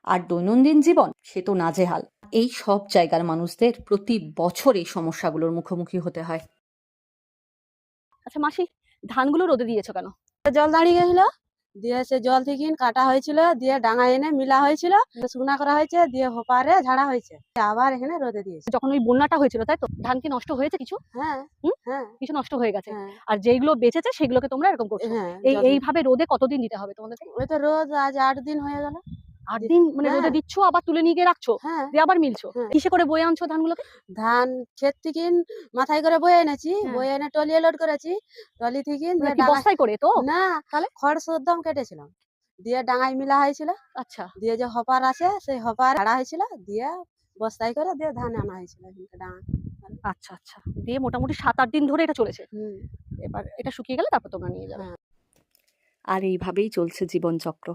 আর দৈনন্দিন জীবন সে তো নাজেহাল। এই সব জায়গার মানুষদের প্রতি বছর এই সমস্যাগুলোর মুখোমুখি হতে হয়। আচ্ছা মাসি, ধানগুলো রোদে দিয়েছো কেন? জল দাঁড়িয়ে গেছিল, দিয়ে সে জল থেকে কাটা হয়েছিল, দিয়ে ডাঙা এনে মিলা হয়েছিল, শুকনা করা হয়েছে, দিয়ে হোপারে ঝাড়া হয়েছে, আবার এখানে রোদে দিয়েছে। যখন ওই বন্যাটা হয়েছিল তাই তো, ধান কি নষ্ট হয়েছে কিছু? হ্যাঁ হ্যাঁ কিছু নষ্ট হয়ে গেছে। হ্যাঁ আর যেগুলো বেঁচেছে সেগুলোকে তোমরা এরকম করছো। হ্যাঁ এইভাবে রোদে কতদিন দিতে হবে তোমাদেরকে? ওই তো রোজ আজ 8 দিন হয়ে গেল। 8 দিন মানে রোদে হ্যাঁ দিচ্ছ, আবার তুলে নিয়ে গিয়ে রাখছো, হ্যাঁ দিয়ে আবার মিলছো। হ্যাঁ। কিসে করে বয়ে আনছো ধানগুলোকে? ধান ক্ষেত থেকে মাথায় করে বয়ে এনেছি, হ্যাঁ। বয়ে এনে টলিয়ে লোড করেছি, টলি থেকে মানে দিয়ে কি ডাঙায় বস্তায় করে তো? না তাহলে? খড় শুদ্ধম কেটেছিলাম, দিয়ে ডাঙায় মিলা হয়েছিল, আচ্ছা দিয়ে যে হপার আছে সেই হপার ঝাড়া হয়েছিল, দিয়ে বস্তায় করে দিয়ে ধান আনা হয়েছিল ডাঙা। আচ্ছা আচ্ছা, দিয়ে মোটামুটি 7-8 দিন ধরে এটা চলেছে। হুম এবার এটা শুকিয়ে গেলে তারপর তোমরা নিয়ে যাবে। হ্যাঁ। আর এইভাবেই চলছে জীবনচক্র।